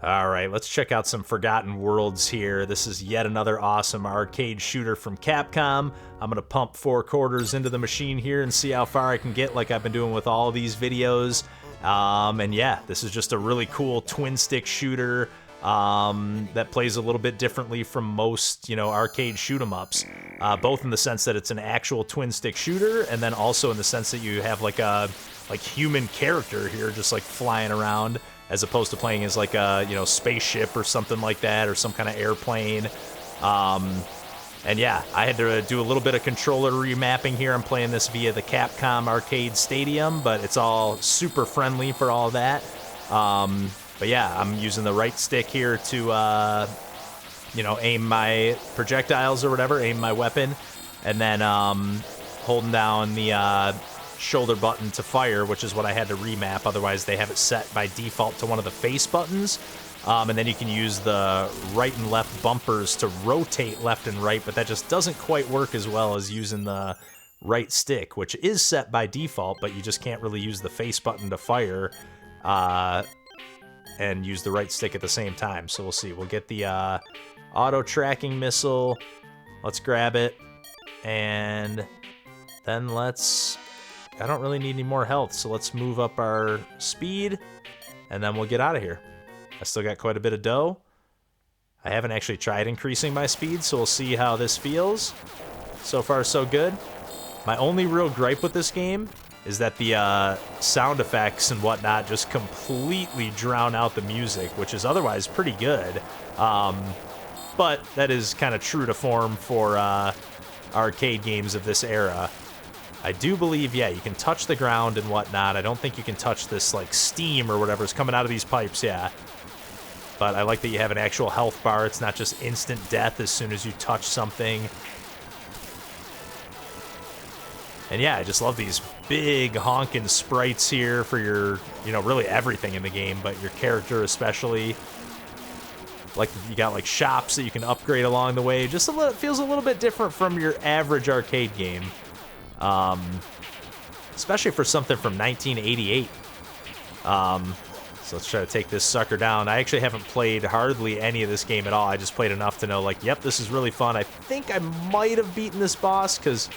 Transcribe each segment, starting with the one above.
All right, let's check out some Forgotten Worlds here. This is yet another awesome arcade shooter from Capcom. I'm gonna pump 4 quarters into the machine here and see how far I can get, like I've been doing with all of these videos. And yeah, this is just a really cool twin stick shooter that plays a little bit differently from most, arcade shoot 'em ups. Both in the sense that it's an actual twin stick shooter, and then also in the sense that you have like a human character here, just like flying around, as opposed to playing as like a spaceship or something like that, or some kind of airplane. And yeah, I had to do a little bit of controller remapping here. I'm playing this via the Capcom Arcade Stadium, but it's all super friendly for all that. But yeah, I'm using the right stick here to, aim my projectiles or whatever, aim my weapon, and then holding down the shoulder button to fire, which is what I had to remap. Otherwise, they have it set by default to one of the face buttons. And then you can use the right and left bumpers to rotate left and right, but that just doesn't quite work as well as using the right stick, which is set by default, but you just can't really use the face button to fire and use the right stick at the same time. So we'll see. We'll get the auto tracking missile. Let's grab it. And then I don't really need any more health, so let's move up our speed, and then we'll get out of here. I still got quite a bit of dough. I haven't actually tried increasing my speed, so we'll see how this feels. So far, so good. My only real gripe with this game is that the sound effects and whatnot just completely drown out the music, which is otherwise pretty good. But that is kind of true to form for arcade games of this era. I do believe, yeah, you can touch the ground and whatnot. I don't think you can touch this, like, steam or whatever's coming out of these pipes, yeah. But I like that you have an actual health bar. It's not just instant death as soon as you touch something. And yeah, I just love these big honking sprites here for your, really everything in the game, but your character especially. Like, you got, like, shops that you can upgrade along the way. Just it feels a little bit different from your average arcade game. Especially for something from 1988. So let's try to take this sucker down. I actually haven't played hardly any of this game at all. I just played enough to know, like, yep, this is really fun. I think I might have beaten this boss, because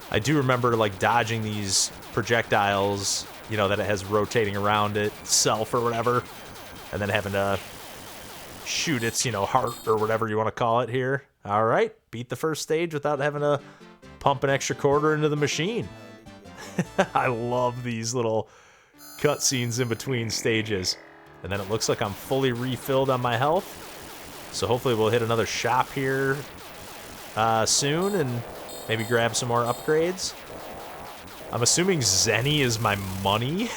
I do remember, like, dodging these projectiles, that it has rotating around itself or whatever, and then having to shoot its, heart or whatever you want to call it here. All right, beat the first stage without having to pump an extra quarter into the machine. I love these little cutscenes in between stages. And then it looks like I'm fully refilled on my health. So hopefully we'll hit another shop here soon and maybe grab some more upgrades. I'm assuming Zenny is my money,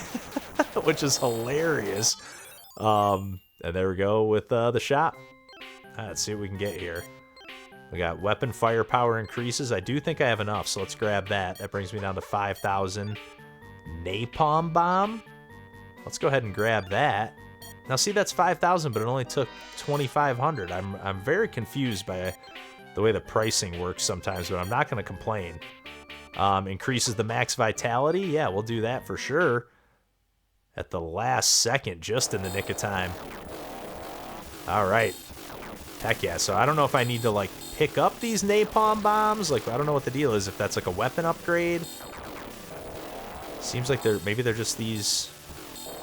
which is hilarious. And there we go with the shop. Let's see what we can get here. We got weapon firepower increases. I do think I have enough, so let's grab that. That brings me down to 5,000. Napalm bomb? Let's go ahead and grab that. Now see, that's 5,000, but it only took 2,500. I'm very confused by the way the pricing works sometimes, but I'm not going to complain. Increases the max vitality? Yeah, we'll do that for sure. At the last second, just in the nick of time. All right. Heck yeah, so I don't know if I need to, like, pick up these napalm bombs. Like, I don't know what the deal is, if that's, like, a weapon upgrade. Seems like maybe they're just these...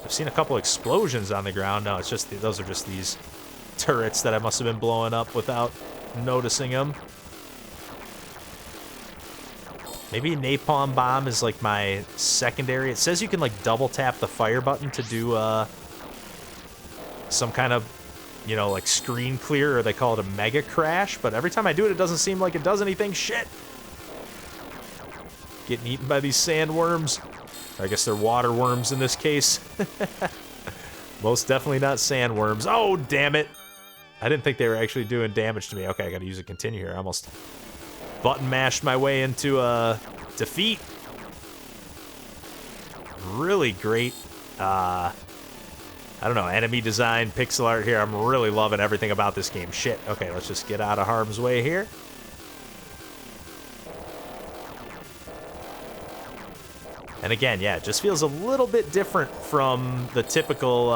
I've seen a couple explosions on the ground. No, it's just, those are just these turrets that I must have been blowing up without noticing them. Maybe napalm bomb is, like, my secondary. It says you can, like, double tap the fire button to do, some kind of, like, screen clear, or they call it a mega crash, but every time I do it, it doesn't seem like it does anything. Shit! Getting eaten by these sandworms. Or I guess they're water worms in this case. Most definitely not sandworms. Oh, damn it! I didn't think they were actually doing damage to me. Okay, I gotta use a continue here. I almost button mashed my way into a defeat. Really great, I don't know, enemy design, pixel art here. I'm really loving everything about this game. Shit. Okay, let's just get out of harm's way here. And again, yeah, it just feels a little bit different from the typical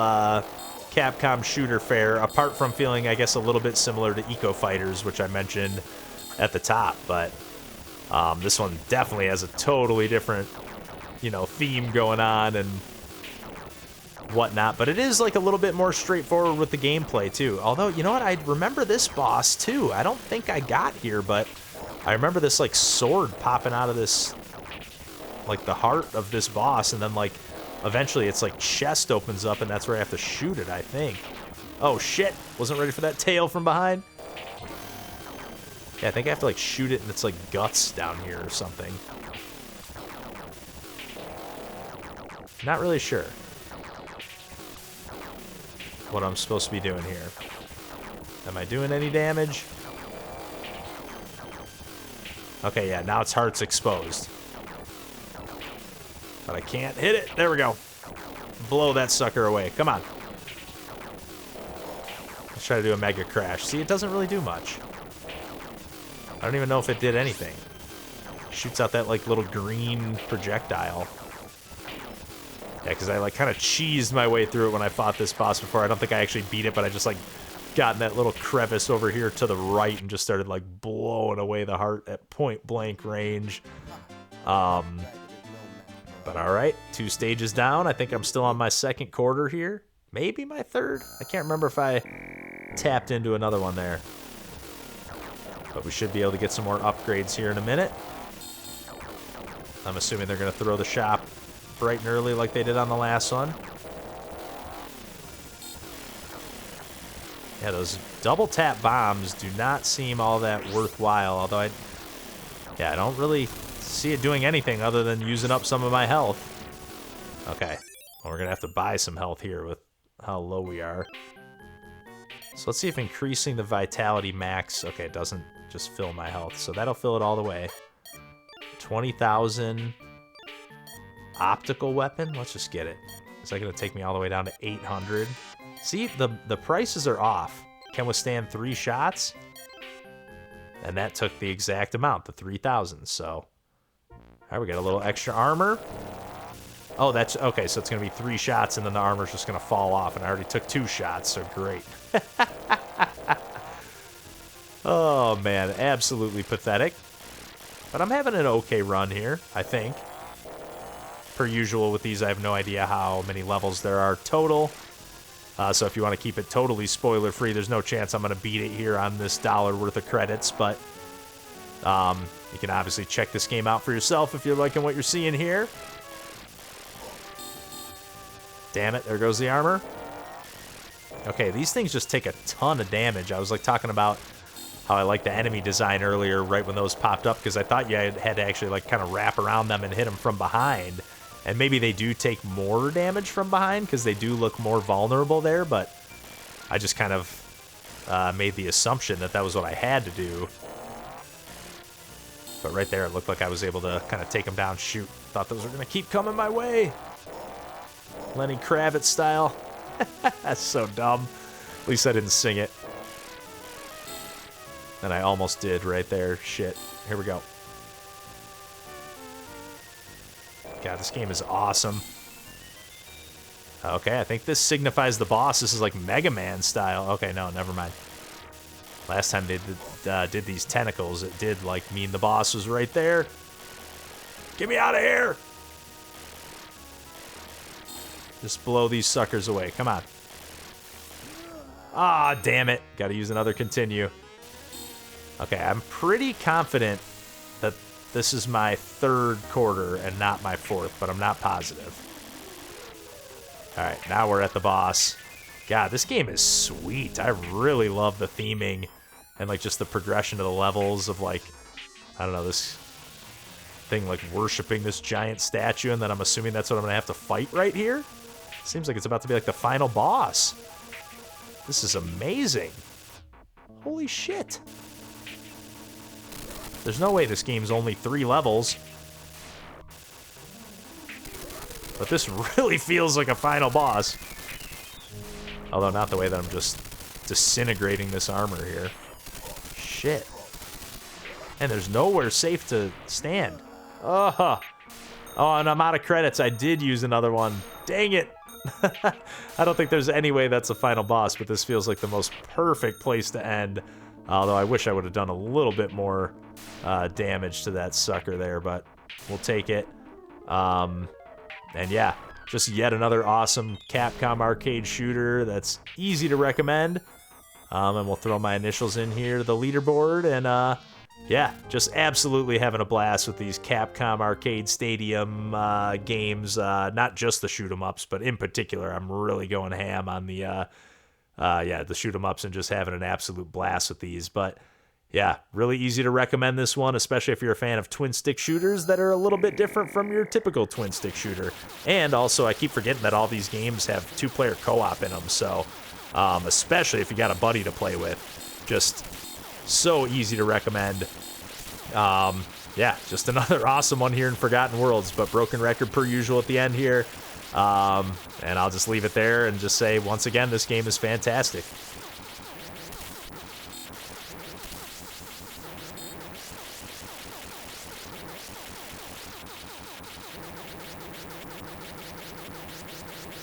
Capcom shooter fare, apart from feeling, I guess, a little bit similar to Eco Fighters, which I mentioned at the top. But this one definitely has a totally different, you know, theme going on and whatnot. But it is like a little bit more straightforward with the gameplay too. Although, you know what, I remember this boss too. I don't think I got here, but I remember this like sword popping out of this, like the heart of this boss, and then like eventually its like chest opens up and that's where I have to shoot it, I think. Oh shit, wasn't ready for that tail from behind. Yeah, I think I have to like shoot it and it's like guts down here or something. Not really sure what I'm supposed to be doing here. Am I doing any damage? Okay, yeah, now its heart's exposed. But I can't hit it. There we go. Blow that sucker away. Come on. Let's try to do a mega crash. See, it doesn't really do much. I don't even know if it did anything. Shoots out that like little green projectile. Yeah, because I like kind of cheesed my way through it when I fought this boss before. I don't think I actually beat it, but I just like got in that little crevice over here to the right and just started like blowing away the heart at point blank range. But all right, 2 stages down. I think I'm still on my 2nd quarter here. Maybe my 3rd. I can't remember if I tapped into another one there. But we should be able to get some more upgrades here in a minute. I'm assuming they're going to throw the shop bright and early like they did on the last one. Yeah, those double tap bombs do not seem all that worthwhile, although I don't really see it doing anything other than using up some of my health. Okay, well, we're gonna have to buy some health here with how low we are. So let's see if increasing the vitality max, okay, it doesn't just fill my health, so that'll fill it all the way. 20,000 optical weapon, let's just get it. Is that gonna take me all the way down to 800? See, the prices are off. Can withstand 3 shots. And that took the exact amount, the 3,000. So, all right, we got a little extra armor. Oh, that's okay. So it's gonna be 3 shots, and then the armor's just gonna fall off. And I already took 2 shots, so great. Oh man, absolutely pathetic. But I'm having an okay run here, I think. Per usual with these, I have no idea how many levels there are total. So if you want to keep it totally spoiler-free, there's no chance I'm going to beat it here on this $1 worth of credits, but you can obviously check this game out for yourself if you're liking what you're seeing here. Damn it, there goes the armor. Okay, these things just take a ton of damage. I was like talking about how I liked the enemy design earlier right when those popped up, because I thought you had to actually like kind of wrap around them and hit them from behind. And maybe they do take more damage from behind because they do look more vulnerable there, but I just kind of made the assumption that that was what I had to do. But right there, it looked like I was able to kind of take them down, shoot. Thought those were going to keep coming my way. Lenny Kravitz style. That's so dumb. At least I didn't sing it. And I almost did right there. Shit. Here we go. God, this game is awesome. Okay, I think this signifies the boss. This is like Mega Man style. Okay, no, never mind. Last time they did these tentacles, it did like mean the boss was right there. Get me out of here! Just blow these suckers away. Come on. Ah, damn it. Gotta use another continue. Okay, I'm pretty confident that this is my 3rd quarter and not my 4th, but I'm not positive. Alright, now we're at the boss. God, this game is sweet. I really love the theming and like just the progression of the levels of like, I don't know, this thing like worshiping this giant statue, and then I'm assuming that's what I'm gonna have to fight right here. Seems like it's about to be like the final boss. This is amazing. Holy shit. There's no way this game's only 3 levels. But this really feels like a final boss. Although not the way that I'm just disintegrating this armor here. Shit. And there's nowhere safe to stand. Oh, and I'm out of credits. I did use another one. Dang it. I don't think there's any way that's a final boss, but this feels like the most perfect place to end. Although I wish I would have done a little bit more damage to that sucker there, but we'll take it. And yeah, just yet another awesome Capcom arcade shooter that's easy to recommend. And we'll throw my initials in here to the leaderboard, and yeah, just absolutely having a blast with these Capcom Arcade Stadium games. Not just the shoot 'em ups, but in particular, I'm really going ham on the the shoot 'em ups and just having an absolute blast with these. But yeah, really easy to recommend this one, especially if you're a fan of twin stick shooters that are a little bit different from your typical twin stick shooter. And also, I keep forgetting that all these games have 2-player co-op in them, so especially if you got a buddy to play with, just so easy to recommend. Yeah, just another awesome one here in Forgotten Worlds, but broken record per usual at the end here. And I'll just leave it there and just say, once again, this game is fantastic.